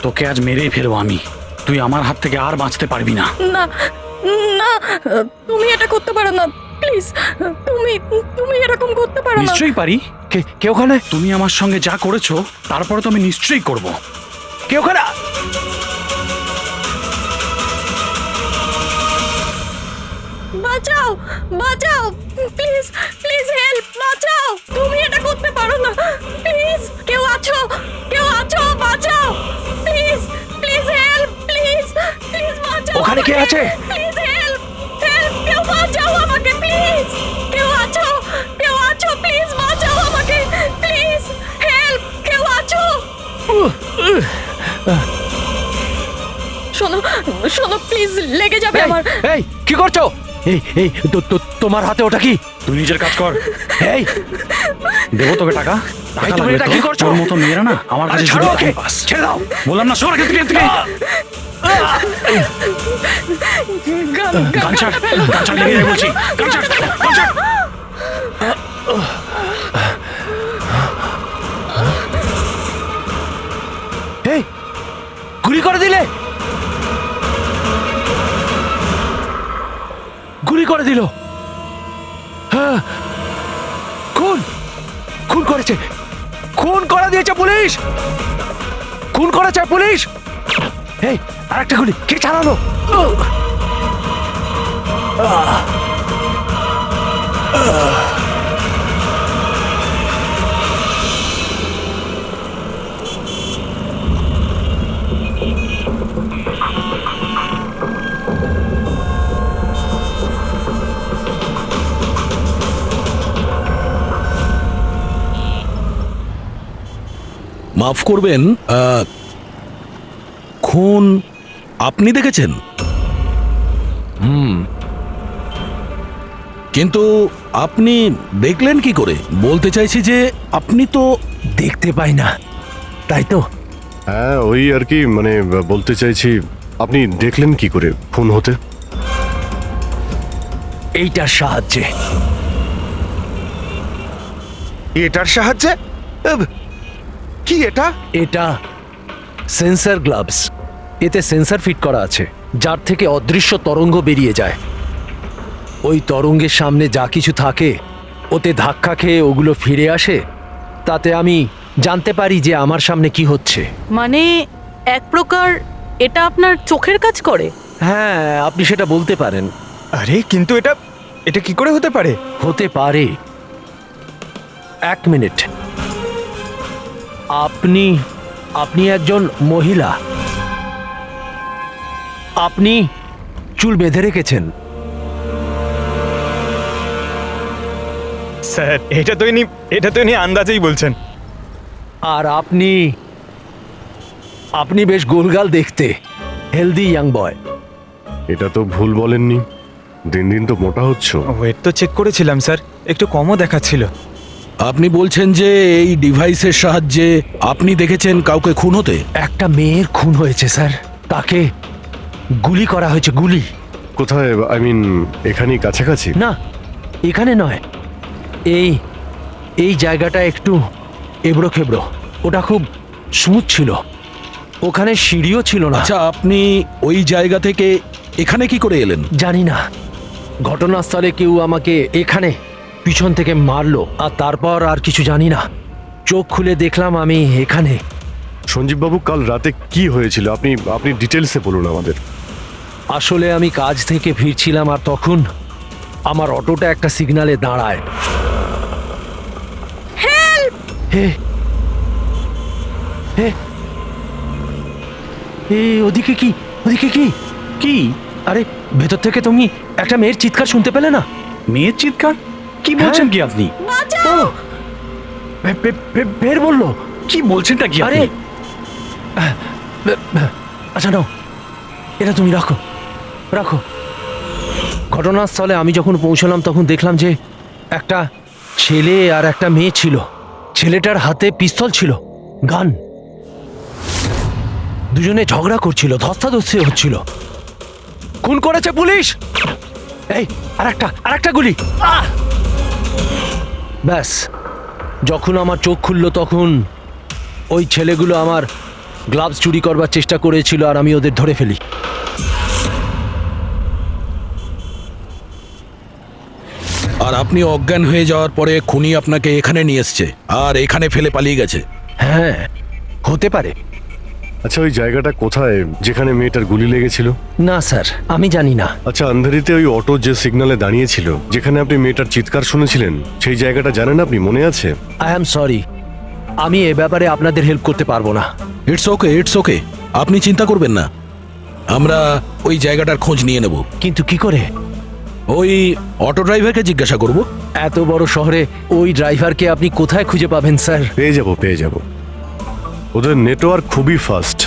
তোকে আজ মেরেই ফেলবো আমি। তুই আমার হাত থেকে আর বাঁচতে পারবি না। না না, তুমি এটা করতে পারো না, প্লিজ। তুমি তুমি এরকম করতে পারো না। নিশ্চয়ই পারি। কে ওখানে? তুমি আমার সঙ্গে যা করেছো তারপরে তো আমি নিশ্চয়ই করব। কে ওখানে? বাঁচাও, বাঁচাও, প্লিজ প্লিজ হেল্প, বাঁচাও। তুমি এটা করতে পারো না, প্লিজ। কেউ আছো? কেউ আছো? বাঁচাও, please please help, please please বাঁচাও। ওখানে কে আছে? প্লিজ হেল্প, হেল্প, কেউ বাঁচাও আমাকে, প্লিজ। কেউ আছো? কেউ আছো? প্লিজ বাঁচাও আমাকে, প্লিজ হেল্প, কেউ আছো? শোনো শোনো, প্লিজ, লেগে যাবে আমার। এই কি করছো? এই তোমার হাতে ওটা কি? তুই নিজের কাজ কর। এই দেবো তোকে টাকা। এই, তুমি লাগবে এটা তো? কি করছো? তোর মতো মেয়েরা না আমার কাছে ছাড়ো শুধু ওকে, time pass। ছেড়ে দাও। বললাম না, সর এখান থেকে, এখান থেকে। গান ছাড়, গান ছাড়, লেগে যাবে বলছি। গান ছাড়, গান ছাড়। এই গুলি করে দিলে, গুলি করে দিল। হ্যাঁ, খুন খুন করেছে, খুন করে দিয়েছে পুলিশ, খুন করেছে পুলিশ। এই আরেকটা গুলি কে চালালো? মাফ করবেন, খুন আপনি দেখেছেন? কিন্তু আপনি দেখলেন কি করে? বলতে চাইছি যে আপনি তো দেখতে পাই না, তাই তো। হ্যাঁ, ওই আর কি, মানে বলতে চাইছি আপনি দেখলেন কি করে খুন হতে? এইটার সাহায্যে। এটার সাহায্যে? কি এটা? এটা সেন্সর গ্লাভস। এতে সেন্সর ফিট করা আছে, যার থেকে অদৃশ্য তরঙ্গ বেরিয়ে যায়। ওই তরঙ্গের সামনে যা কিছু থাকে ওতে ধাক্কা খেয়ে ওগুলো ফিরে আসে। তাতে আমি জানতে পারি যে আমার সামনে কি হচ্ছে। মানে এক প্রকার এটা আপনার চোখের কাজ করে? হ্যাঁ, আপনি সেটা বলতে পারেন। আরে কিন্তু এটা এটা কি করে হতে পারে? হতে পারে। এক মিনিট, আপনি আপনি একজন মহিলা, আপনি চুল বেঁধে রেখেছেন। স্যার এটা তো ইনি আন্দাজেই বলছেন। আর আপনি আপনি বেশ গোলগাল দেখতে, হেলদি ইয়াং বয়। এটা তো ভুল বলেননি, দিন দিন তো মোটা হচ্ছ। ওয়েট তো চেক করেছিলাম স্যার, একটু কমও দেখাচ্ছিল। আপনি বলছেন যে এই ডিভাইসের সাহায্যে আপনি দেখেছেন কাউকে খুন হতে? একটা মেয়ের খুন হয়েছে স্যার, তাকে গুলি করা হয়েছে, গুলি। কোথায়? আই মিন এখানেই কাছাকাছি? না, এখানে নয়, এই এই জায়গাটা একটু এবড়ো খেবড়ো। ওটা খুব স্মুথ ছিল, ওখানে সিঁড়িও ছিল না। আচ্ছা, আপনি ওই জায়গা থেকে এখানে কি করে এলেন? জানি না, ঘটনাস্থলে কেউ আমাকে এখানে পিছন থেকে মারলো, আর তারপর আর কিছু জানি না। চোখ খুলে দেখলাম আমি এখানে। সঞ্জীব বাবু, কাল রাতে কি হয়েছিল আপনি আপনি ডিটেলসে বলুন আমাদের। আসলে আমি কাজ থেকে ফিরছিলাম, আর তখন আমার অটোটা একটা সিগন্যালে দাঁড়ায়। হে হে, ওদিকে কি, ওদিকে কি? কি? আরে ভেতর থেকে তুমি একটা মেয়ের চিৎকার শুনতে পেলে না? মেয়ের চিৎকার? কি বলছেন কি আপনি? ও, বের বললো। কি বলছেনটা কি আরে আপনি? আচ্ছা নাও, এটা তুমি রাখো, রাখো। ঘটনাস্থলে আমি যখন পৌঁছলাম তখন দেখলাম যে একটা ছেলে আর একটা মেয়ে ছিল। ছেলেটার হাতে পিস্তল ছিল, গান। দুজনে ঝগড়া করছিল, ধস্তাধস্তি হচ্ছিল। খুন করেছে পুলিশ। এই আরেকটা গুলি। ব্যাস, যখন আমার চোখ খুললো তখন ওই ছেলেগুলো আমার গ্লাভস চুরি করবার চেষ্টা করেছিল আর আমি ওদের ধরে ফেলি। আর আপনি অজ্ঞান হয়ে যাওয়ার পরে খুনি আপনাকে এখানে নিয়ে এসছে আর এখানে ফেলে পালিয়ে গেছে। হ্যাঁ, হতে পারে। আচ্ছা, ওই জায়গাটা কোথায় যেখানে মেয়েটার গুলি লেগেছিল? না স্যার, আমি জানি না। আচ্ছা, আন্ধারিতে ওই অটো যে সিগন্যালে দাঁড়িয়েছিল, যেখানে আপনি মেয়েটার চিৎকার শুনেছিলেন, সেই জায়গাটা জানেন আপনি? মনে আছে? আই অ্যাম সরি, আমি এ ব্যাপারে আপনাদের হেল্প করতে পারবো না। ইটস ওকে, ইটস ওকে, আপনি চিন্তা করবেন না, আমরা ওই জায়গাটার খোঁজ নিয়ে নেব। কিন্তু কি করে? ওই অটো ড্রাইভারকে জিজ্ঞাসা করব। এত বড় শহরে ওই ড্রাইভারকে আপনি কোথায় খুঁজে পাবেন স্যার? পেয়ে যাব। ওদের নেটওয়ার্ক খুবই ফাস্ট,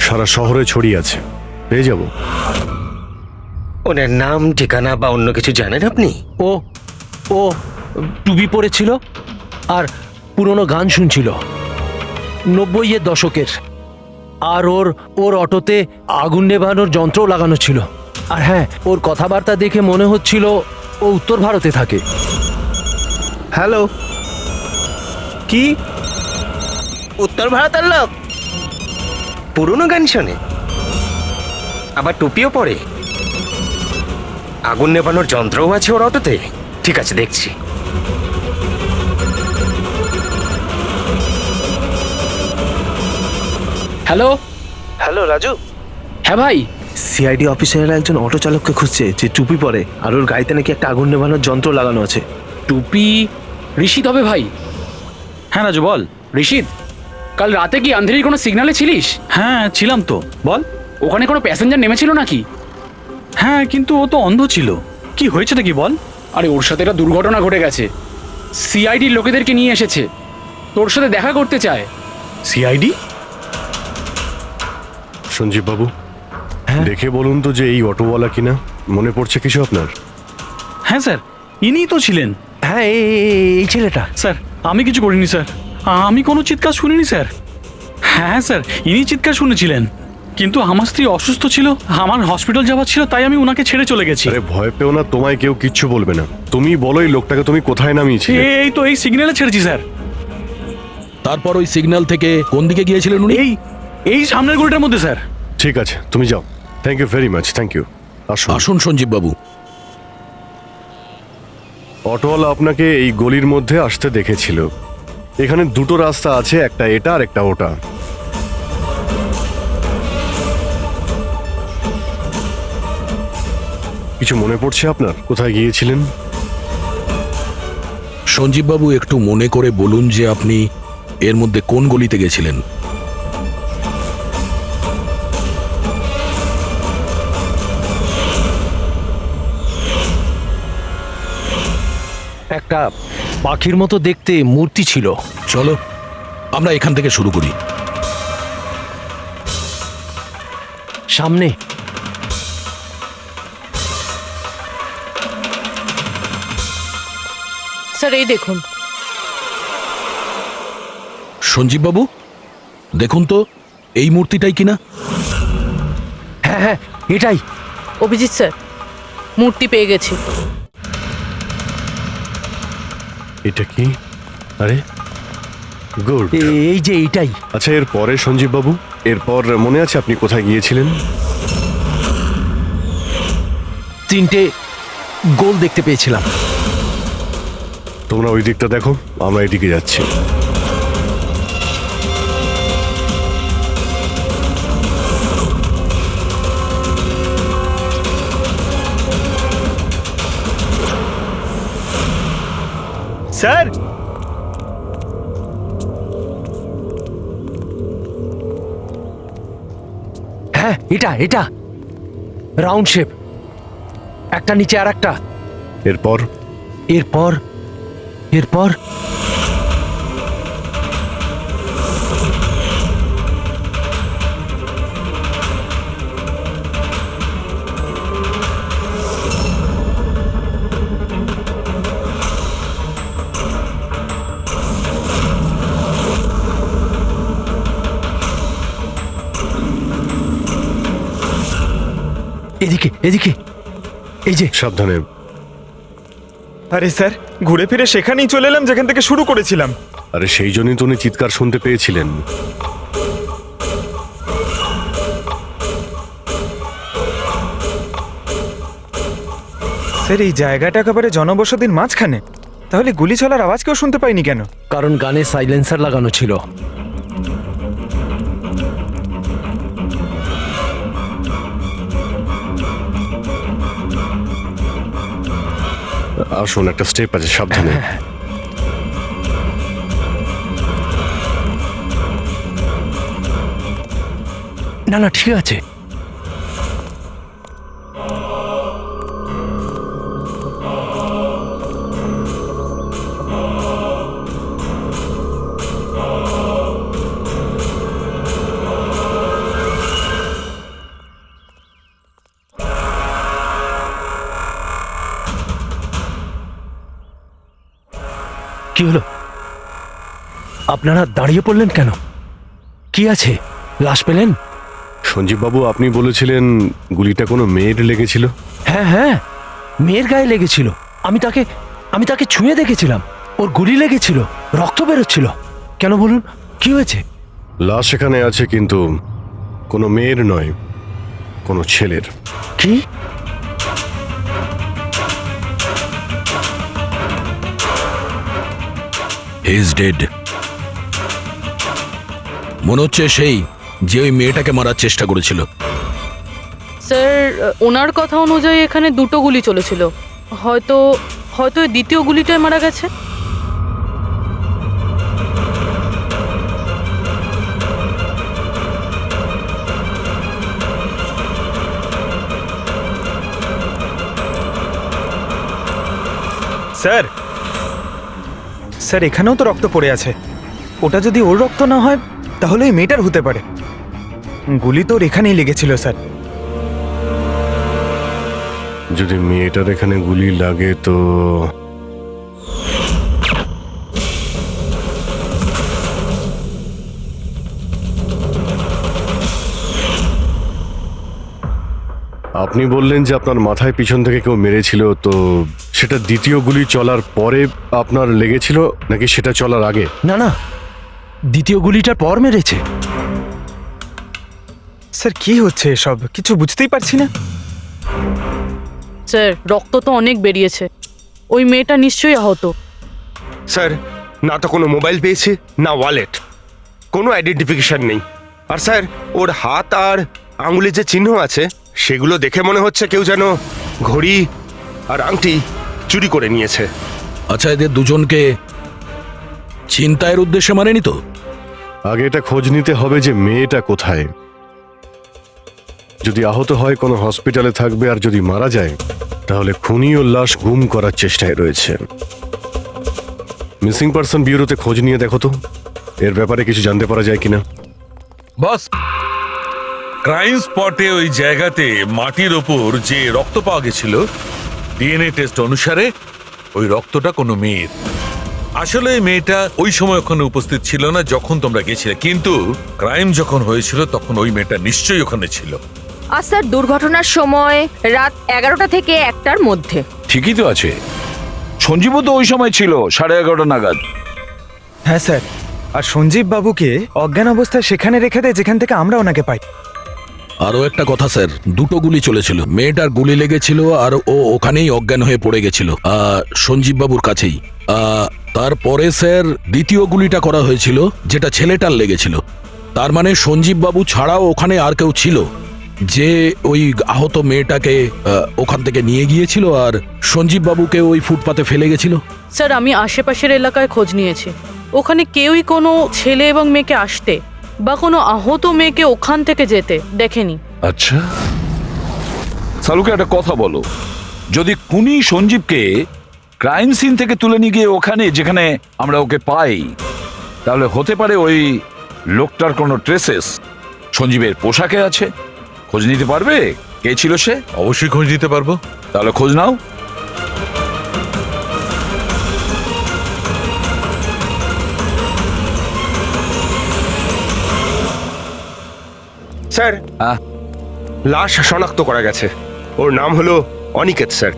সারা শহরে ছড়িয়ে আছে, পেয়ে যাব। ওনার নাম, ঠিকানা বা অন্য কিছু জানেন আপনি? ও ও টুপি পরেছিল আর পুরনো গান শুনছিল 90-এর দশকের। আর ওর অটোতে আগুন নেভানোর যন্ত্রও লাগানো ছিল। আর হ্যাঁ, ওর কথাবার্তা দেখে মনে হচ্ছিল ও উত্তর ভারতে থাকে। হ্যালো, কি? উত্তর ভারতের লোক? পুরনো গান শোনে, আবার টুপিও পরে, আগুন নেভানোর যন্ত্রও আছে ওর অটোতে। ঠিক আছে, দেখছি। হ্যালো। হ্যালো রাজু, হ্যাঁ ভাই। সিআইডি অফিসারেরা একজন অটো চালককে খুঁজছে যে টুপি পরে আর ওর গাড়িতে নাকি একটা আগুন নেভানোর যন্ত্র লাগানো আছে। টুপি ঋষিদ হবে ভাই। হ্যাঁ রাজু, বল। ঋষিদ, কাল রাতে কি আন্ধেরির কোনো সিগন্যালে ছিলিস? হ্যাঁ ছিলাম তো, বল। ওখানে কোনো প্যাসেঞ্জার নেমেছিল নাকি? হ্যাঁ, কিন্তু ও তো অন্ধ ছিল। কি হয়েছেটা কি বল? আরে ওর সাথে একটা দুর্ঘটনা ঘটে গেছে। সিআইডির লোকেদেরকে নিয়ে এসেছে, তোর সাথে দেখা করতে চায়। সিআইডি? সঞ্জীব বাবু, দেখে বলুন তো যে এই অটোওয়ালা কিনা। মনে পড়ছে কিছু আপনার? হ্যাঁ স্যার, ইনিই তো ছিলেন। হ্যাঁ, এই ছেলেটা। স্যার, আমি কিছু করিনি স্যার, আমি কোনো চিৎকার শুনিনি স্যার। হ্যাঁ স্যার, ইনি চিৎকার শুনেছিলেন, কিন্তু আমার স্ত্রী অসুস্থ ছিল, আমার হসপিটাল যাওয়ার ছিল, তাই আমি ওনাকে ছেড়ে চলে গেছি। আরে ভয় পেও না, তোমায় কেউ কিচ্ছু বলবে না। তুমি বলো এই লোকটাকে তুমি কোথায় নামিয়েছিলে? এই তো এই সিগন্যালে ছেড়েছি স্যার। তারপর ওই সিগন্যাল থেকে কোন দিকে গিয়েছিলেন উনি? এই সামনের গলিটার মধ্যে স্যার। ঠিক আছে, তুমি যাও। Thank you very much, thank you. আসুন। আসুন সঞ্জীব বাবু। অটোওয়ালা আপনাকে এই গলির মধ্যে আসতে দেখেছিল। এখানে দুটো রাস্তা আছে, একটা এটা আর একটা ওটা। কিছু মনে পড়ছে আপনার কোথায় গিয়েছিলেন? সঞ্জীব বাবু, একটু মনে করে বলুন যে আপনি এর মধ্যে কোন গলিতে গেছিলেন? একটা পাখির মতো দেখতে মূর্তি ছিল। চলো আমরা এখান থেকে শুরু করি। সামনে স্যার এই দেখুন। সঞ্জীব বাবু, দেখুন তো এই মূর্তিটাই কিনা। হ্যাঁ হ্যাঁ, এটাই। অভিজিৎ স্যার, মূর্তি পেয়ে গেছি। এটা কি? আরে গুড। এই যে এইটাই। আচ্ছা, এর পরে সঞ্জীব বাবু, এরপর মনে আছে আপনি কোথায় গিয়েছিলেন? 3টে গোল দেখতে পেয়েছিলাম। তোমরা ওই দিকটা দেখো, আমরা এদিকে যাচ্ছি। স্যার, হ্যাঁ, এটা রাউন্ড শেপ, একটা নিচে আর একটা। এরপর এরপর এরপর এদিকে এদিকে, এই যে। সাবধানে। আরে স্যার, ঘুরে ফিরে সেখানেই চলে এলাম যেখান থেকে শুরু করেছিলাম। আরে সেই জন্যই তো উনি চিৎকার শুনতে পেয়েছিলেন। স্যার এই জায়গাটা একেবারে জনবসতির মাঝখানে, তাহলে গুলি চলার আওয়াজ কেউ শুনতে পাইনি কেন? কারণ গানে সাইলেন্সার লাগানো ছিল। আসুন, একটা স্টেপ আছে, সাবধানে। না না, ঠিক আছে। কি হলো? আপনারা দাঁড়িয়ে পড়লেন কেন? কি আছে? লাশ পেলেন? সঞ্জীব বাবু, আপনি বলেছিলেন গুলিটা কোনো মেয়ের লেগেছিল। হ্যাঁ হ্যাঁ, মেয়ের গায়ে লেগেছিল। আমি তাকে ছুঁয়ে দেখেছিলাম। ওর গুলি লেগেছিল, রক্ত বেরোচ্ছিল। কেন বলুন, কি হয়েছে? লাশ এখানে আছে, কিন্তু কোনো মেয়ের নয়, কোনো ছেলের। কি? He is dead. মনে হচ্ছে সেই যে ওই মেয়েটাকে মারার চেষ্টা করেছিল। স্যার, ওনার কথা অনুযায়ী এখানে দুটো গুলি চলেছিল। হয়তো হয়তো এই দ্বিতীয় গুলিটায় মারা গেছে। স্যার স্যার এখানেও তো রক্ত পড়ে আছে। ওটা যদি ওর রক্ত না হয় তাহলে এই মেয়েটার হতে পারে। গুলি তো ওর এখানেই লেগেছিল স্যার। যদি মেয়েটার এখানে গুলি লাগে তো আপনি বললেন যে আপনার মাথায় পিছন থেকে কেউ মেরেছিল, তো সেটা দ্বিতীয় গুলি চলার পরে আপনার লেগেছিল নাকি সেটা চলার আগে? না না, দ্বিতীয় গুলিটার পর মেরেছে। স্যার কি হচ্ছে এসব? কিছু বুঝতেই পারছি না। স্যার, রক্ত তো অনেক বেরিয়েছে। ওই মেয়েটা নিশ্চয়ই আহত। স্যার, না তো কোনো মোবাইল পেয়েছে, না ওয়ালেট, কোনো আইডেন্টিফিকেশন নেই। আর স্যার, ওর হাত আর আঙুলে যে চিহ্ন আছে সেগুলো দেখে মনে হচ্ছে কেউ যেন ঘড়ি আর আংটি চুরি করে নিয়েছে। আচ্ছা, এদের দুজনকে ছিনতাইয়ের উদ্দেশ্যে মারেনি তো? আগে এটা খোঁজ নিতে হবে যে মেয়েটা কোথায়। যদি আহত হয় কোনো হসপিটালে থাকবে, আর যদি মারা যায় তাহলে খুনি ও লাশ গুম করার চেষ্টায় রয়েছে। মিসিং পারসন ব্যুরোতে খোঁজ নিয়ে দেখো তো এর ব্যাপারে কিছু জানতে পারা যায় কিনা। বস, ক্রাইম স্পটে ওই জায়গাতে মাটির ওপর যে রক্ত পাওয়া গেছিল, ডিএনএ টেস্ট অনুসারে ওই রক্তটা কোনো মেয়ের। আসলে এই মেয়েটা ওই সময় ওখানে উপস্থিত ছিল না যখন তোমরা গেছিলে, কিন্তু ক্রাইম যখন হয়েছিল তখন ওই মেয়েটা নিশ্চয়ই ওখানে ছিল। আর স্যার, দুর্ঘটনার সময় রাত 11টা থেকে 1টার মধ্যে। ঠিকই তো আছে, সঞ্জীবও তো ওই সময় ছিল 11:30 নাগাদ। হ্যাঁ স্যার, আর সঞ্জীব বাবুকে অজ্ঞান অবস্থায় সেখানে রেখে দেয় যেখান থেকে আমরা ওনাকে পাই। আরও একটা কথা স্যার, দুটো গুলি চলেছিল। মেয়েটার গুলি লেগেছিল আর ও ওখানেই অজ্ঞান হয়ে পড়ে গেছিল সঞ্জীব বাবুর কাছেই। তারপরে স্যার দ্বিতীয় গুলিটা করা হয়েছিল যেটা ছেলেটার লেগেছিল। তার মানে সঞ্জীব বাবু ছাড়াও ওখানে আর কেউ ছিল যে ওই আহত মেয়েটাকে ওখান থেকে নিয়ে গিয়েছিল আর সঞ্জীব বাবুকে ওই ফুটপাতে ফেলে গেছিল। স্যার, আমি আশেপাশের এলাকায় খোঁজ নিয়েছি। ওখানে কেউই কোনো ছেলে এবং মেয়েকে আসতে বা কোনো আহত মেয়েকে ওখান থেকে যেতে দেখেনি। আচ্ছা, সালুকে একটা কথা বলো, যদি খুনি সঞ্জীবকে ক্রাইম সিন থেকে তুলে নিয়ে গিয়ে ওখানে যেখানে আমরা ওকে পাই, তাহলে হতে পারে ওই লোকটার কোনো ট্রেসেস সঞ্জীবের পোশাকে আছে। খোঁজ নিতে পারবে কে ছিল সে? অবশ্যই খোঁজ নিতে পারবো। তাহলে খোঁজ নাও। স্যার, লাশ শনাক্ত করা গেছে। ওর নাম হলো অনিকেত স্যার,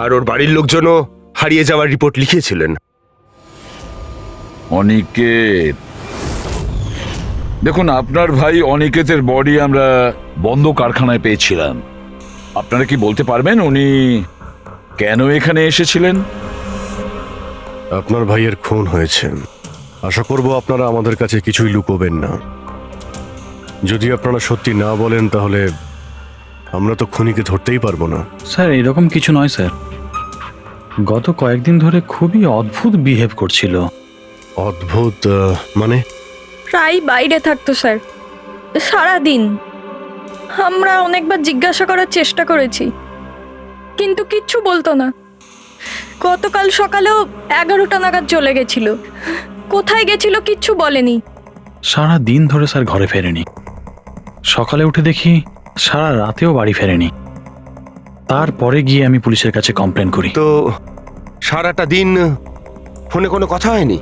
আর ওর বাড়ির লোকজনও হারিয়ে যাওয়ার রিপোর্ট লিখিয়েছিলেন। অনিকেত, দেখুন আপনার ভাই অনিকেতের বডি আমরা বন্ধ কারখানায় পেয়েছিলাম। আপনারা কি বলতে পারবেন উনি কেন এখানে এসেছিলেন? আপনার ভাইয়ের খুন হয়েছে। আশা করব আপনারা আমাদের কাছে কিছুই লুকোবেন না। যদি আপনারা সত্যি না বলেন তাহলে আমরা তো খুনিকে ধরতেই পারবো না। স্যার এরকম কিছু নয় স্যার, গত কয়েকদিন ধরে খুবই অদ্ভুত বিহেভ করছিল। অদ্ভুত মানে? প্রায় বাইরে থাকতো স্যার, সারাদিন। আমরা অনেকবার জিজ্ঞাসা করার চেষ্টা করেছি, কিন্তু কিচ্ছু বলতো না। গতকাল সকালেও 11টা নাগাদ চলে গেছিল। কোথায় গেছিল কিচ্ছু বলেনি। সারা দিন ধরে স্যার ঘরে ফেরেনি। সকালে উঠে দেখি সারা রাতেও বাড়ি ফেরেনি। তারপরে গিয়ে আমি পুলিশের কাছে কমপ্লেন করি। তো সারাটা দিন ফোনে কোনো কথা হয়নি?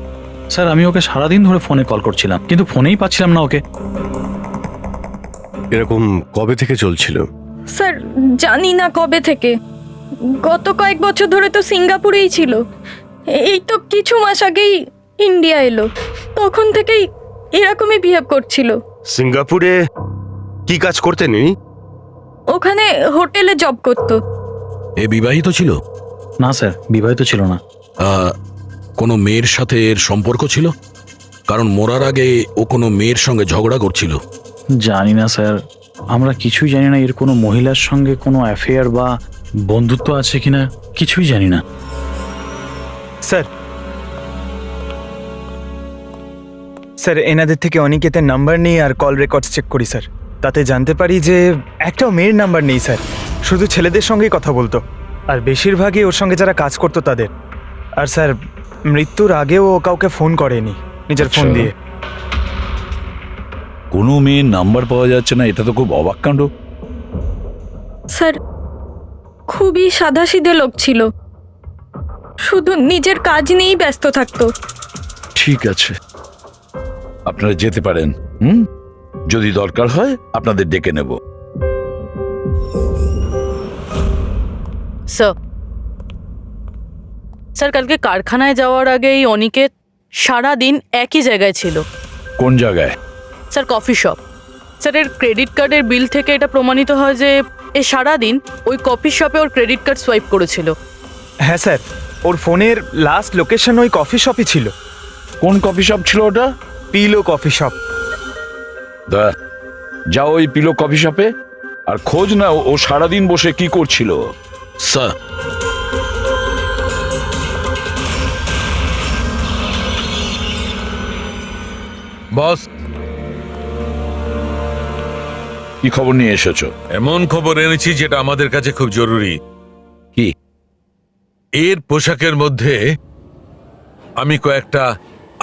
স্যার আমি ওকে সারাদিন ধরে ফোনে কল করছিলাম, কিন্তু ফোনেই পাচ্ছিলাম না ওকে। এরকম কবে থেকে চলছিল? স্যার জানি না কবে থেকে। গত কয়েক বছর ধরে তো সিঙ্গাপুরেই ছিল। এই তো কিছু মাস আগেই ইন্ডিয়া এলো, তখন থেকেই এরকমই বিহেভ করছিল। সিঙ্গাপুরে কি কাজ করতেন ইনি? ওখানে হোটেলে জব করতো। এ বিবাহিত ছিল? না স্যার, বিবাহিত ছিল না। কোনো মেয়ের সাথে এর সম্পর্ক ছিল? কারণ মরার আগে ও কোনো মেয়ের সঙ্গে ঝগড়া করছিল। জানি না স্যার, আমরা কিছুই জানি না এর কোনো মহিলার সঙ্গে কোনো অ্যাফেয়ার বা বন্ধুত্ব আছে কিনা, কিছুই জানি না। স্যার স্যার এনাদের থেকে অনিকেতের নাম্বার নিই আর কল রেকর্ডস চেক করি স্যার। তাতে জানতে পারি যে একটাও মেয়ের নাম্বার নেই স্যার, শুধু ছেলেদের সঙ্গেই কথা বলতো, আর বেশিরভাগই ওর সঙ্গে যারা কাজ করতো তাদের। আর স্যার মৃত্যুর আগেও ও কাউকে ফোন করেনি নিজের ফোন দিয়ে। কোনো মেয়ের নাম্বার পাওয়া যাচ্ছে না, এটা তো খুব অবাক কাণ্ড। স্যার খুবই সাদাসিধে লোক ছিল, শুধু নিজের কাজ নিয়েই ব্যস্ত থাকতো। ঠিক আছে, আপনারা যেতে পারেন। যদি দরকার হয় আপনাদের ডেকে নেব। স্যার কালকে কারখানায় যাওয়ার আগেই অনিকেত সারা দিন একই জায়গায় ছিল। কোন জায়গায়? Sir coffee shop. স্যার এর ক্রেডিট কার্ডের বিল থেকে এটা প্রমাণিত হয় যে এ সারাদিন ওই কফি শপে ওর ক্রেডিট কার্ড সোয়াইপ করেছিল। হ্যাঁ স্যার, ওর ফোনের লাস্ট লোকেশন ওই কফি শপই ছিল। কোন কফি শপ ছিল ওটা? Pillow coffee shop. যাও ওই পিলো কফি শপে আর খোঁজ নাও ও সারাদিন বসে কি করছিল। স্যার, বস কি খবর নিয়ে এসেছো? এমন খবর এনেছি যেটা আমাদের কাছে খুব জরুরি। কি? এর পোশাকের মধ্যে আমি কয়েকটা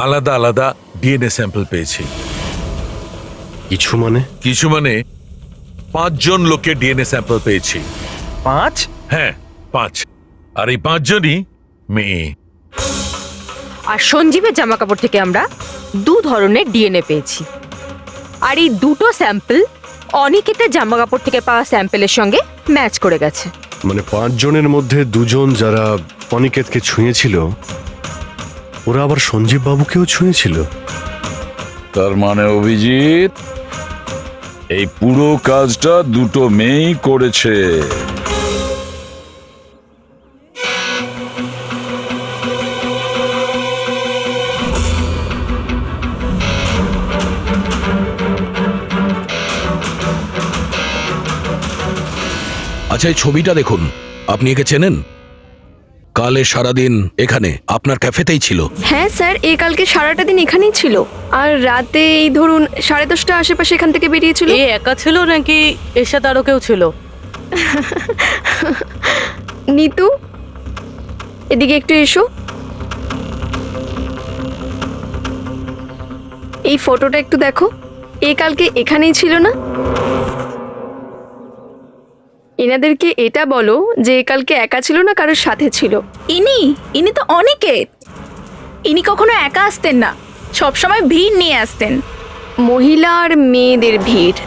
আলাদা আলাদা ডিএনএ স্যাম্পল পেয়েছি। কিছু মানে? কিছু মানে 5 জন লোকের ডিএনএ স্যাম্পল পেয়েছি। 5? হ্যাঁ 5, আর এই 5 জনই মেয়ে। আর সঞ্জীবের জামা কাপড় থেকে আমরা 2 ধরনের ডিএনএ পেয়েছি, আর এই দুটো স্যাম্পল অনিকেতের জামা কাপড় থেকে পাওয়া স্যাম্পলের সঙ্গে ম্যাচ করে গেছে। মানে 5 জনের মধ্যে 2 জন যারা অনিকেতকে ছুঁয়েছিল, ওরা আবার সঞ্জীব বাবুকেও ছুঁয়েছিল। তার মানে অভিজিৎ এই পুরো কাজটা দুটো মেয়েই করেছে। আচ্ছা এই ছবিটা দেখুন, আপনি একে চেনেন? কালে সারাদিন এখানে আপনার ক্যাফেতেই ছিল। হ্যাঁ স্যার, এই কালকে সারাটা দিন এখানেই ছিল, আর রাতে এই ধরুন 10:30 আশেপাশে এখান থেকে বেরিয়েছিল। এ একা ছিল নাকি এর সাথে আরো কেউ ছিল? নিতু, এদিকে একটু এসো। এই ফটোটা একটু দেখো, এই কালকে এখানেই ছিল না? এনাদেরকে এটা বলো যে কালকে একা ছিল না কারোর সাথে ছিল। ইনি তো অনিকেত। ইনি কখনো একা আসতেন না, সবসময় ভিড় নিয়ে আসতেন। মহিলা আর মেয়েদের ভিড়।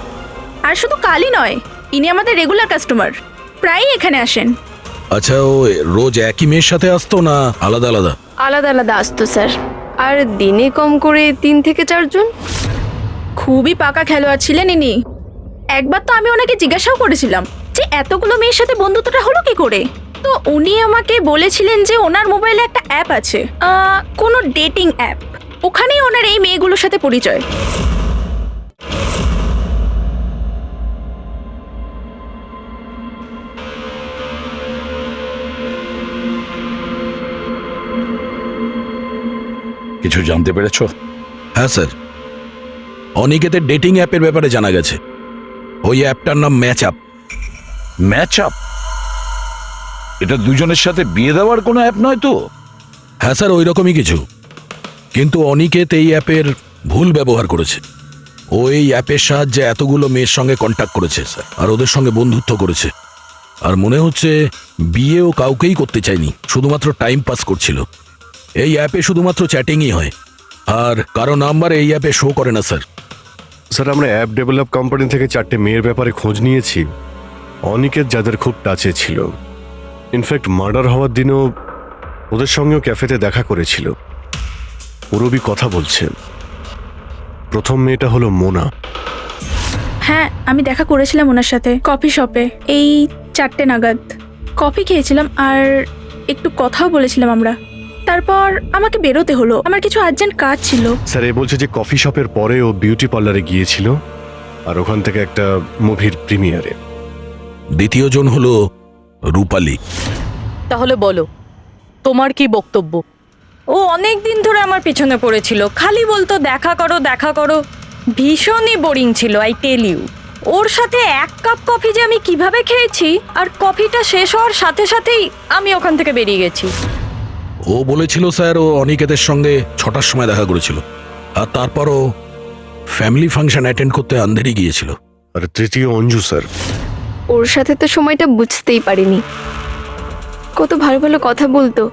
আর শুধু কালই নয়, ইনি আমাদের রেগুলার কাস্টমার, প্রায়ই এখানে আসেন। আচ্ছা ও রোজ একই মেয়ের সাথে আসতো না আলাদা আলাদা? আলাদা আলাদা আসতো স্যার, আর দিনে কম করে 3 থেকে 4 জন। খুবই পাকা খেলোয়াড় ছিলেন ইনি। একবার তো আমি ওনাকে জিজ্ঞাসাও করেছিলাম যে এতগুলো মেয়ের সাথে বন্ধুত্বটা হলো কি করে। তো উনি আমাকে বলেছিলেন যে ওনার মোবাইলে একটা অ্যাপ আছে, কোনো ডেটিং অ্যাপ। ওখানেই ওনার এই মেয়েগুলোর সাথে পরিচয়। কিছু জানতে পেরেছো? হ্যাঁ স্যার, অনিকেতের ডেটিং অ্যাপের ব্যাপারে জানা গেছে। ওই অ্যাপটার নাম ম্যাচ আপ। Match up? এটা দুজনের সাথে বিয়ে দেওয়ার কোনো অ্যাপ নয় তো? হ্যাঁ স্যার, ওই রকমই কিছু। কিন্তু অনিকেত এই অ্যাপের ভুল ব্যবহার করেছে। ও এই অ্যাপের সাহায্যে এতগুলো মেয়ের সঙ্গে কন্ট্যাক্ট করেছে স্যার, আর ওদের সঙ্গে বন্ধুত্ব করেছে। আর মনে হচ্ছে বিয়েও কাউকেই করতে চায়নি, শুধুমাত্র টাইম পাস করছিল। এই অ্যাপে শুধুমাত্র চ্যাটিংই হয়, আর কারো নাম্বার এই অ্যাপে শো করে না স্যার। স্যার, আমরা অ্যাপ ডেভেলপ কোম্পানি থেকে 4টে মেয়ের ব্যাপারে খোঁজ নিয়েছি, অনিকেত যাদের খুব টাচে ছিল। ইনফ্যাক্ট মার্ডার হওয়ার দিনও ওদের সঙ্গেও ক্যাফেতে দেখা করেছিল। পুরবি কথা বলছে। প্রথম মেয়েটা হলো মোনা। হ্যাঁ, আমি দেখা করেছিলাম ওনার সাথে কফি শপে এই 4টে নাগাদ। কফি খেয়েছিলাম আর একটু কথাও বলেছিলাম আমরা। তারপর আমাকে বেরোতে হলো, আমার কিছু আর্জেন্ট কাজ ছিল। স্যার, এ বলছে যে কফি শপের পরে ও বিউটি পার্লারে গিয়েছিল, আর ওখান থেকে একটা মুভির প্রিমিয়ারে। দ্বিতীয় জন হলো রূপালী। তাহলে বলো, তোমার কি বক্তব্য? ও অনেক দিন ধরে আমার পিছনে পড়েছিল, খালি বলতো দেখা করো দেখা করো। ভীষণই বোরিং ছিল, আই টেল ইউ। ওর সাথে 1 কাপ কফি যে আমি কিভাবে খেয়েছি, আর কফিটা শেষ হওয়ার সাথে সাথেই আমি ওখান থেকে বেরিয়ে গেছি। ও বলেছিল স্যার ও অনিকেতের সঙ্গে 6টার সময় দেখা করেছিল, আর তারপরও ফ্যামিলি ফাংশন অ্যাটেন্ড করতে আন্ধেরি গিয়েছিল। আর তৃতীয় অঞ্জু স্যার। ওর সাথে তো সময়টা বুঝতেই পারিনি। কত ভালো ভালো কথা বলতো।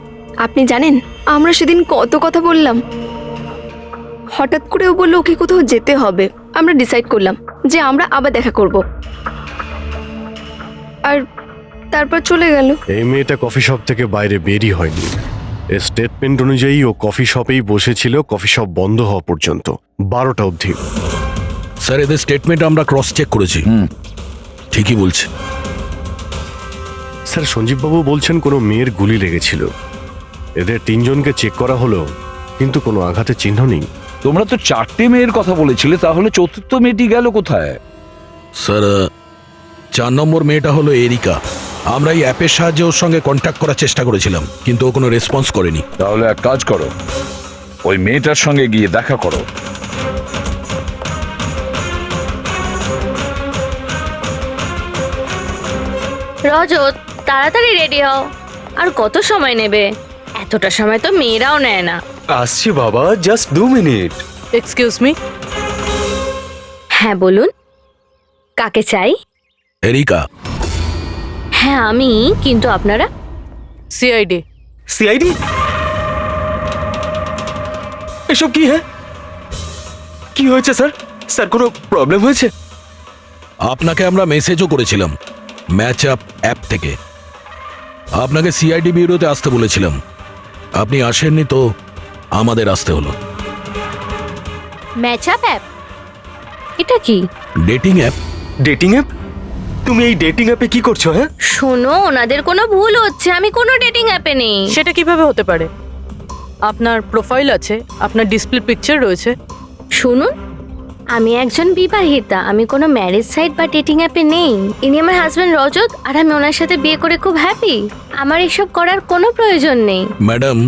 আপনি জানেন আমরা সেদিন কত কথা বললাম। হঠাৎ করে ও বললো ওকে কোথাও যেতে হবে। আমরা ডিসাইড করলাম যে আমরা আবার দেখা করব, আর তারপর চলে গেল। এই মেয়েটা কফি শপ থেকে বাইরে বেরই হয়নি। এর স্টেটমেন্ট অনুযায়ী ও কফি শপেই বসেছিল কফি শপ বন্ধ হওয়া পর্যন্ত, 12টা অবধি। স্যার, এদের স্টেটমেন্ট আমরা ক্রস চেক করেছি, ঠিকই বলছে। স্যার, সঞ্জীববাবু বলছেন কোনো মেয়ের গুলি লেগেছিল। এদের 3 জনকে চেক করা হলো, কিন্তু কোনো আঘাতের চিহ্ন নেই। তোমরা তো 4টে মেয়ের কথা বলেছিলে, তাহলে চতুর্থ মেয়েটি গেল কোথায়? স্যার, 4 নম্বর মেয়েটা হলো এরিকা। আমরা এই অ্যাপের সাহায্যে ওর সঙ্গে কন্ট্যাক্ট করার চেষ্টা করেছিলাম, কিন্তু ও কোনো রেসপন্স করেনি। তাহলে এক কাজ করো, ওই মেয়েটার সঙ্গে গিয়ে দেখা করো। রজত, তাড়াতাড়ি রেডি হও। আর কত সময় নেবে? এতটা সময় তো মেয়েরাও নেয় না। আসছি বাবা, জাস্ট 2 মিনিট। Excuse me. হ্যাঁ বলুন, কাকে চাই? এরিকা। হ্যাঁ আমি, কিন্তু আপনারা? সিআইডি। সিআইডি? এসব কি? হ্যাঁ, কি হয়েছে স্যার? স্যার, কোনো প্রবলেম হয়েছে? আপনাকে আমরা মেসেজও করেছিলাম ম্যাচ আপ অ্যাপ থেকে। আপনাকে সিআইডি ব্যুরোতে আসতে বলেছিলাম, আপনি আসেননি, তো আমাদের আসতে হলো। Match up app? এটা কি? Dating app. Dating app? তুমি এই ডেটিং অ্যাপে কি করছো? হ্যাঁ, শোনো, ওনাদের কোনো ভুল হচ্ছে, আমি কোনো ডেটিং অ্যাপে নেই। সেটা কিভাবে হতে পারে? আপনার প্রোফাইল আছে, আপনার ডিসপ্লে পিকচার রয়েছে। শুনুন, আমি একজন বিবাহিতা, আমি কোনো ম্যারেজ সাইট বা ডেটিং অ্যাপে নেই। ইনি আমার হাজব্যান্ড রজত, আর আমি ওনার সাথে বিয়ে করে খুব হ্যাপি। আমার এসব করার কোনো প্রয়োজন নেই। ম্যাডাম,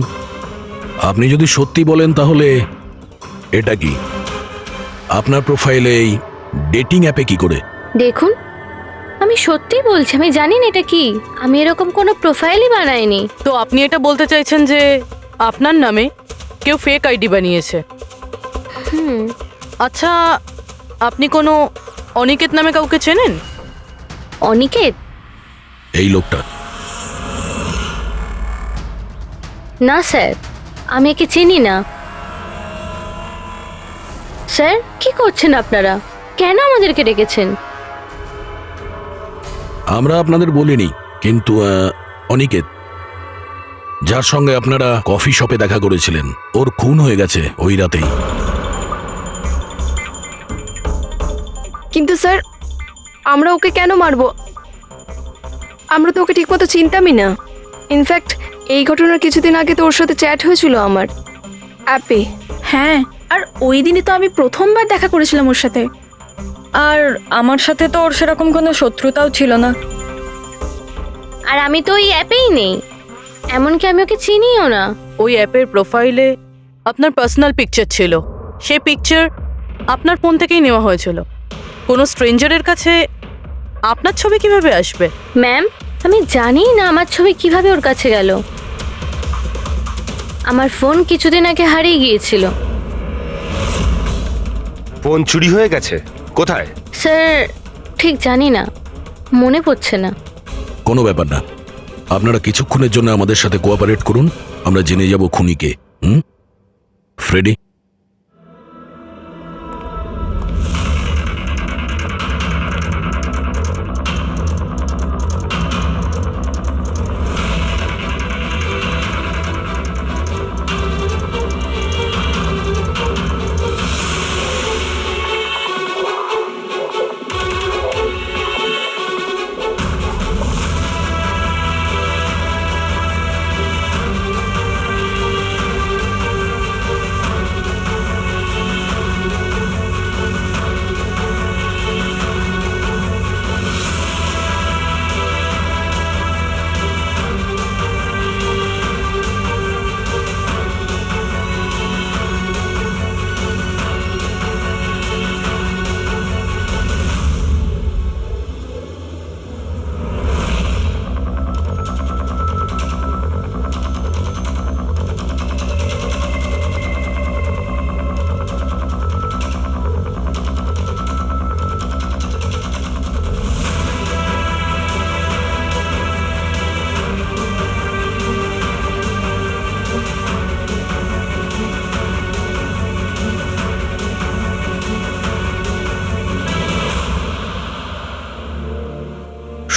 আপনি যদি সত্যি বলেন তাহলে এটা কি? আপনার প্রোফাইলে এই ডেটিং অ্যাপে কি করে? দেখুন, আমি সত্যি বলছি, আমি জানি না এটা কি। আমি এরকম কোনো প্রোফাইলই বানাইনি। তো আপনি এটা বলতে চাইছেন যে আপনার নামে কেউ ফেক আইডি বানিয়েছে? আচ্ছা, আপনি কোনো অনিকেত নামে কাউকে চেনেন? অনিকেত? এই লোকটা? না স্যার, আমি একে চিনি না। স্যার, কি করছেন আপনারা? কেন আমাদেরকে ডেকেছেন? আমরা আপনাদের বলিনি, কিন্তু অনিকেত, যার সঙ্গে আপনারা কফি শপে দেখা করেছিলেন, ওর খুন হয়ে গেছে ওই রাতেই। কিন্তু স্যার, আমরা ওকে কেন মারবো? আমরা তো ওকে ঠিকমতো চিনতামই না। ইনফ্যাক্ট এই ঘটনার কিছুদিন আগে তো ওর সাথে চ্যাট হয়েছিল আমার অ্যাপে। হ্যাঁ, আর ওই দিনই তো আমি প্রথমবার দেখা করেছিলাম ওর সাথে। আর আমার সাথে তো ওর সেরকম কোনো শত্রুতাও ছিল না। আর আমি তো ওই অ্যাপেই নেই, এমনকি আমি ওকে চিনিও না। ওই অ্যাপের প্রোফাইলে আপনার পার্সোনাল পিকচার ছিল, সেই পিকচার আপনার ফোন থেকেই নেওয়া হয়েছিল। কোনো স্ট্রেঞ্জারের কাছে আপনার ছবি কিভাবে আসবে? ম্যাম, আমি জানি না আমার ছবি কিভাবে ওর কাছে গেল। আমার ফোন কিছুদিন আগে হারিয়ে গিয়েছিল। ফোন চুরি হয়ে গেছে? কোথায়? স্যার ঠিক জানি না, মনে পড়ছে না। কোনো ব্যাপার না, আপনারা কিছুক্ষণের জন্য আমাদের সাথে কোঅপারেট করুন, আমরা জেনে যাব খুনিকে। ফ্রেডি,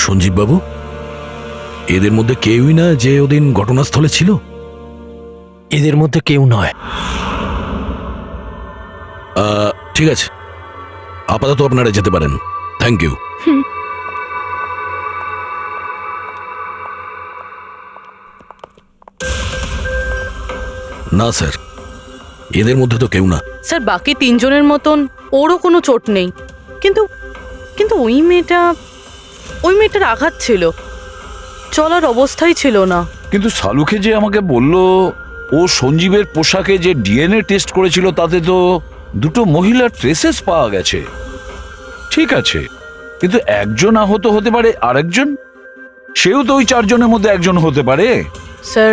সঞ্জীব বাবু, এদের মধ্যে কেউই না যে ওদিন ঘটনাস্থলে ছিল? এদের মধ্যে কেউ নয়। ঠিক আছে, আপাতত আপনারা যেতে পারেন। Thank you. না স্যার, এদের মধ্যে তো কেউ না। স্যার বাকি তিনজনের মতন ওরও কোনো চোট নেই, কিন্তু কিন্তু ওই মেয়েটার আঘাত ছিল, চলার অবস্থাই ছিল না। কিন্তু সালুকে যে আমাকে বলল ও সঞ্জীবের পোশাকে যে ডিএনএ টেস্ট করেছিল তাতে তো দুটো মহিলার ট্রেসেস পাওয়া গেছে। ঠিক আছে, কিন্তু একজন আহত হতে পারে, আরেকজন সেও তো ওই চারজনের মধ্যে একজন হতে পারে। স্যার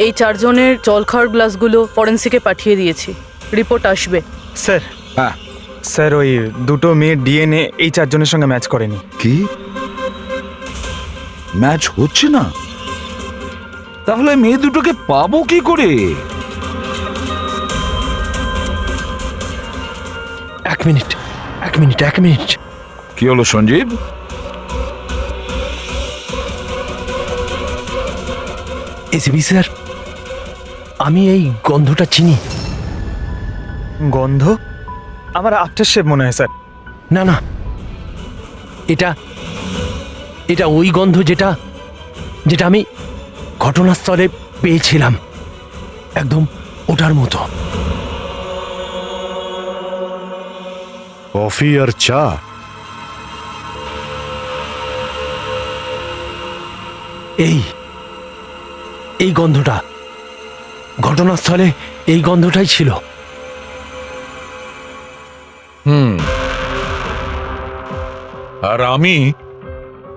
এই চারজনের জল খাওয়ার গ্লাসগুলো ফরেন্সিকে পাঠিয়ে দিয়েছি, রিপোর্ট আসবে। স্যার, হ্যাঁ স্যার ওই দুটো মেয়ের ডিএনএ এই চারজনের সঙ্গে ম্যাচ করেনি। কি ম্যাচ হচ্ছে না? তাহলে মেয়ে দুটোকে পাবো কি করে? এক মিনিট। কি হলো সঞ্জীব? এসিবি স্যার, আমি এই গন্ধটা চিনি। গন্ধ? আমার আফটার শেভ মনে হয় স্যার। না, এটা ওই গন্ধ যেটা আমি ঘটনাস্থলে পেয়েছিলাম, একদম ওটার মতো। কফি আর চা? এই গন্ধটা ঘটনাস্থলে, এই গন্ধটাই ছিল। আর আমি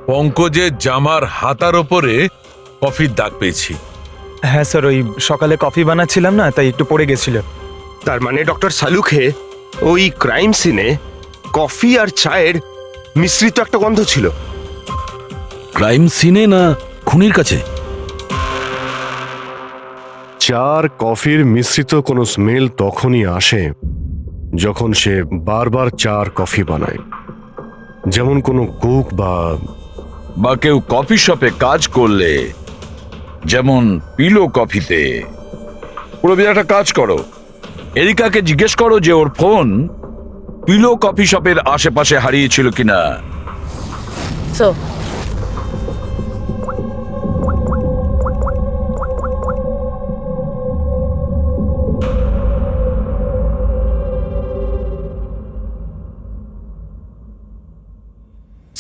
পঙ্কজের জামার হাতার ওপরে কফির দাগ পেয়েছি। হ্যাঁ স্যার, ওই সকালে কফি বানাচ্ছিলাম না, তাই একটু পড়ে গেছিল। তার মানে ডক্টর সালুকে ওই ক্রাইম সিনে কফি আর চায়ের মিশ্রিত একটা গন্ধ ছিল। ক্রাইম সিনে না খুনির কাছে? চা আর কফির মিশ্রিত কোনো স্মেল তখনই আসে যখন সে বারবার চা আর কফি বানায়, যেমন কোনো কুক বা কেউ কফি শপে কাজ করলে, যেমন পিলো কফিতে। পুরো একটা কাজ করো, এরিকাকে জিজ্ঞেস করো যে ওর ফোন পিলো কফি শপের আশেপাশে হারিয়েছিল কিনা।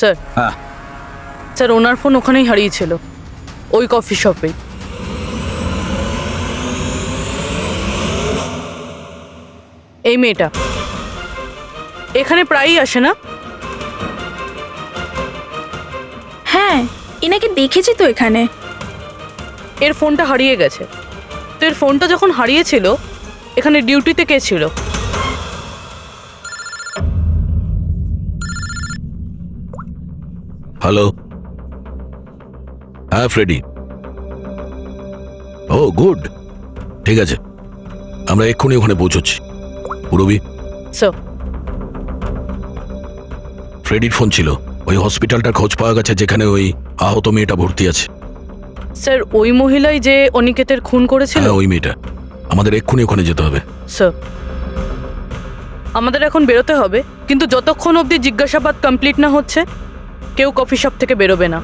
স্যার হ্যাঁ স্যার ওনার ফোন ওখানেই হারিয়েছিল, ওই কফি শপে। এই মেয়েটা এখানে প্রায়ই আসে না? হ্যাঁ, এনাকে দেখেছি তো এখানে। এর ফোনটা হারিয়ে গেছে। তো এর ফোনটা যখন হারিয়েছিল, এখানে ডিউটিতে কে ছিল? হ্যালো, হ্যাঁ ফ্রেডি। ও গুড, ঠিক আছে, আমরা এক্ষুনি ওখানে পৌঁছচ্ছি। পুরবি, স্যার ফ্রেডির ফোন ছিল। ওই হসপিটালটার খোঁজ পাওয়া গেছে যেখানে ওই আহত মেয়েটা ভর্তি আছে। স্যার ওই মহিলাই যে অনিকেতের খুন করেছিল? হ্যাঁ, ওই মেয়েটা। আমাদের এক্ষুনি ওখানে যেতে হবে। স্যার আমাদের এখন বেরোতে হবে, কিন্তু যতক্ষণ অবধি জিজ্ঞাসাবাদ কমপ্লিট না হচ্ছে কেউ কফি শপ থেকে বেরোবে না।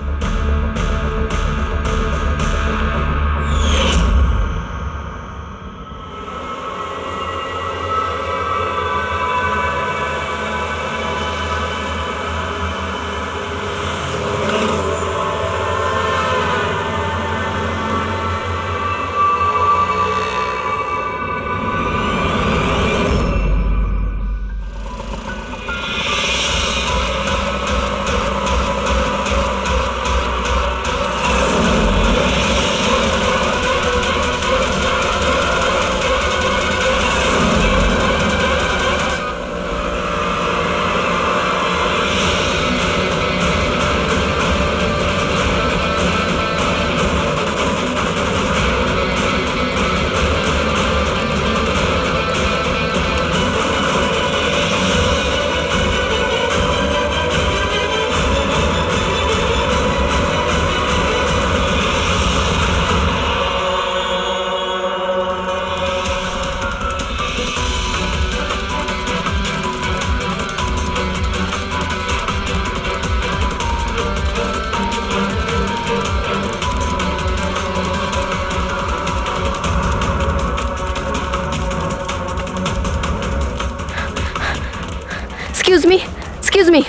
এক্সকিউজ মি,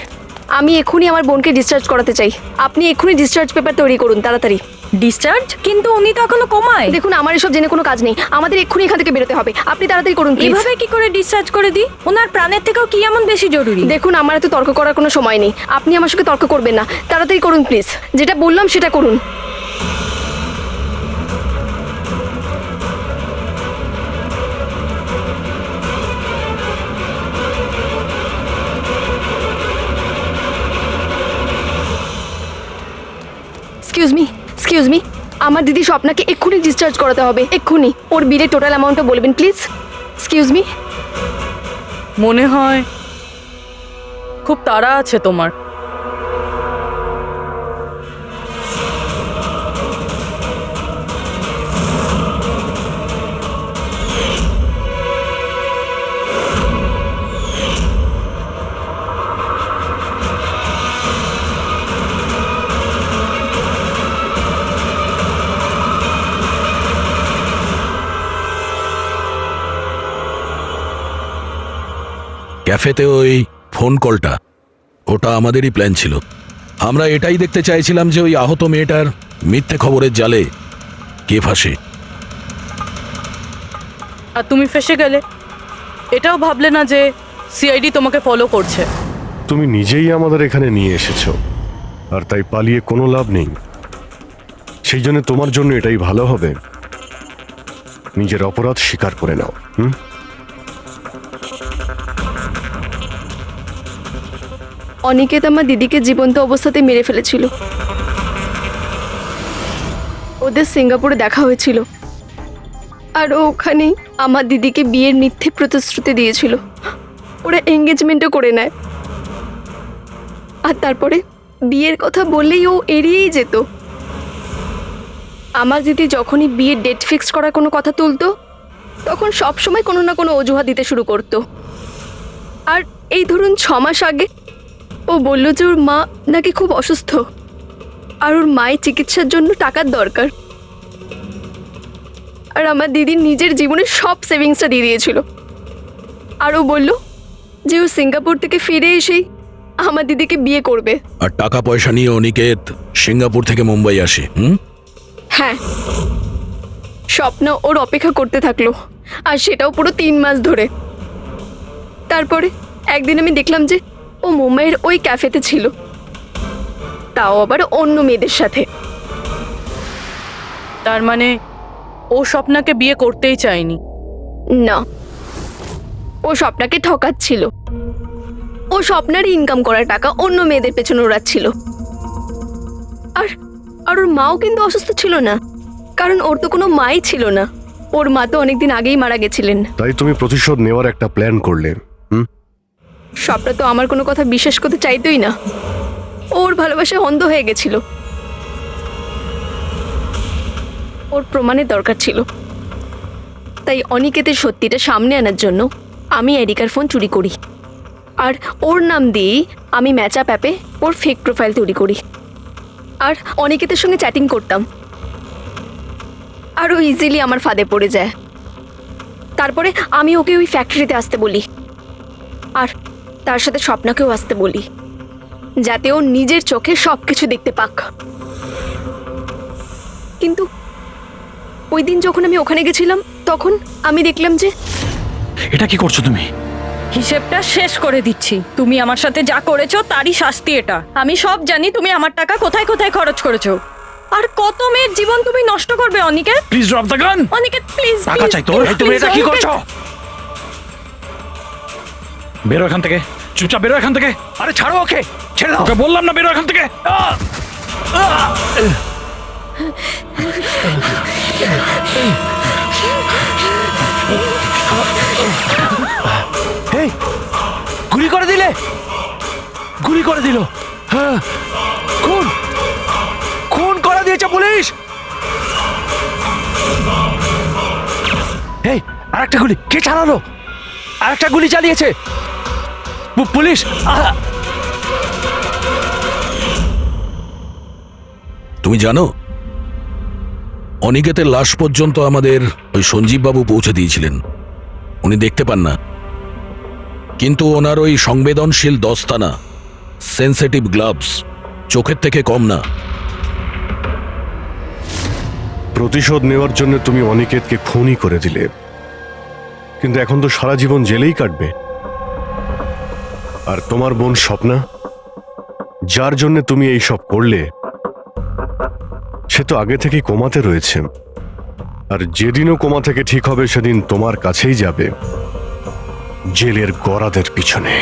আমি এক্ষুনি আমার বোনকে ডিসচার্জ করাতে চাই। আপনি এক্ষুনি ডিসচার্জ পেপার তৈরি করুন, তাড়াতাড়ি। ডিসচার্জ? কিন্তু উনি তো এখনো কোমায়। দেখুন, আমার এসব জেনে কোনো কাজ নেই, আমাদের এক্ষুনি এখান থেকে বেরোতে হবে। আপনি তাড়াতাড়ি করুন প্লিজ। এভাবে কি করে ডিসচার্জ করে দিই? ওনার প্রাণের থেকেও কি এমন বেশি জরুরি? দেখুন, আমার এত তর্ক করার কোনো সময় নেই, আপনি আমার সঙ্গে তর্ক করবেন না। তাড়াতাড়ি করুন প্লিজ, যেটা বললাম সেটা করুন। এক্সকিউজ মি, আমার দিদি স্বপ্নাকে এক্ষুনি ডিসচার্জ করাতে হবে, এক্ষুনি। ওর বিলের টোটাল অ্যামাউন্টটা বলবেন প্লিজ। Excuse me. মনে হয় খুব তাড়া আছে তোমার। ক্যাফেতে ওই ফোন কলটা, ওটা আমাদেরই প্ল্যান ছিল। আমরা এটাই দেখতে চাইছিলাম যে ওই আহত মেয়েটার মিথ্যে খবরের জালে কে ফাঁসে। আর তুমি ফেসে গেলে। এটাও ভাবলে না যে সিআইডি তোমাকে ফলো করছে? তুমি নিজেই আমাদের এখানে নিয়ে এসেছো, আর তাই পালিয়ে কোনো লাভ নেই। সেই জন্য তোমার জন্য এটাই ভালো হবে, নিজের অপরাধ স্বীকার করে নাও। অনিকেত আমার দিদিকে জীবন্ত অবস্থাতে মেরে ফেলেছিল। ওদের সিঙ্গাপুরে দেখা হয়েছিল, আর ওখানেই আমার দিদিকে বিয়ের মিথ্যে প্রতিশ্রুতি দিয়েছিল। ওরা এঙ্গেজমেন্টও করে নেয়, আর তারপরে বিয়ের কথা বললেই ও এড়িয়েই যেত। আমার দিদি যখনই বিয়ের ডেট ফিক্স করার কোনো কথা তুলতো, তখন সবসময় কোনো না কোনো অজুহাত দিতে শুরু করতো। আর এই ধরুন 6 মাস আগে ও বলল যে ওর মা নাকি খুব অসুস্থ, আর ওর মায়ের চিকিৎসার জন্য টাকার দরকার। আর আমার দিদি নিজের জীবনের সব সেভিংসটা দিয়ে দিয়েছিল। আর ও বলল যে ও সিঙ্গাপুর থেকে ফিরে এসেই আমার দিদিকে বিয়ে করবে। আর টাকা পয়সা নিয়ে অনিকেত সিঙ্গাপুর থেকে মুম্বাই আসে। হ্যাঁ, স্বপ্ন ওর অপেক্ষা করতে থাকলো, আর সেটাও পুরো 3 মাস ধরে। তারপরে একদিন আমি দেখলাম যে ও মুম্বাইয়ের ওই ক্যাফেতে ছিল, তাও আবার অন্য মেয়েদের সাথে। তার মানে ও স্বপ্নাকে বিয়ে করতেই চায়নি? না, ও স্বপ্নাকে ঠকাচ্ছিল। ও স্বপ্নার ইনকাম করা টাকা অন্য মেয়েদের পেছনে ওড়াচ্ছিল। আর আর ওর মাও কিন্তু অসুস্থ ছিল না, কারণ ওর তো কোনো মাই ছিল না। ওর মা তো অনেকদিন আগেই মারা গেছিলেন। তাই তুমি প্রতিশোধ নেওয়ার একটা প্ল্যান করলে। স্বপ্না তো আমার কোনো কথা বিশ্বাস করতে চাইতোই না। ওর ভালোবাসায় অন্ধ হয়ে গেছিল। ওর প্রমাণের দরকার ছিল। তাই অনিকেতের সত্যিটা সামনে আনার জন্য আমি এরিকার ফোন চুরি করি, আর ওর নাম দিয়েই আমি ম্যাচআপ অ্যাপে ওর ফেক প্রোফাইল তৈরি করি, আর অনিকেতের সঙ্গে চ্যাটিং করতাম। আর ও ইজিলি আমার ফাঁদে পড়ে যায়। তারপরে আমি ওকে ওই ফ্যাক্টরিতে আসতে বলি, আর তার সাথে স্বপ্নাকেও আসতে বলি, যাতে ও নিজের চোখে সব কিছু দেখতে পাক। কিন্তু ওই দিন যখন আমি ওখানে গেছিলাম, তখন আমি দেখলাম যে... এটা কি করছো তুমি? হিসেবটা শেষ করে দিচ্ছি। তুমি আমার সাথে যা করেছো তারই শাস্তি এটা। আমি সব জানি তুমি আমার টাকা কোথায় কোথায় খরচ করেছো, আর কত মেয়ের জীবন তুমি নষ্ট করবে। Aniket, please drop the gun. Aniket please, টাকা চাই তোর? তুমি এটা কি করছো? বেরো এখান থেকে, চুপচাপ বেরো এখান থেকে। আরে ছাড়ো ওকে, ছেড়ে দাও। ওকে বললাম না বেরো এখান থেকে। এই, গুলি করে দিলে, গুলি করে দিল। হ্যাঁ, খুন খুন করে দিয়েছে পুলিশ। এই, আরেকটা গুলি কে চালালো? আরেকটা গুলি চালিয়েছে পুলিশ। তুমি জানো, অনিকেতের লাশ পর্যন্ত আমাদের ওই সঞ্জীব বাবু পৌঁছে দিয়েছিলেন। উনি দেখতে পান না, কিন্তু ওনার ওই সংবেদনশীল দস্তানা, সেন্সিটিভ গ্লাভস, চোখের থেকে কম না। প্রতিশোধ নেওয়ার জন্য তুমি অনিকেতকে খুনই করে দিলে, কিন্তু এখন তো সারা জীবন জেলেই কাটবে। আর তোমার বোন স্বপ্না, যার জন্য তুমি এই সব করলে, সে তো আগে থেকেই কোমাতে রয়েছে। আর যেদিনও কোমা থেকে ঠিক হবে, সেদিন তোমার কাছেই যাবে, জেলের গরাদের পিছনে।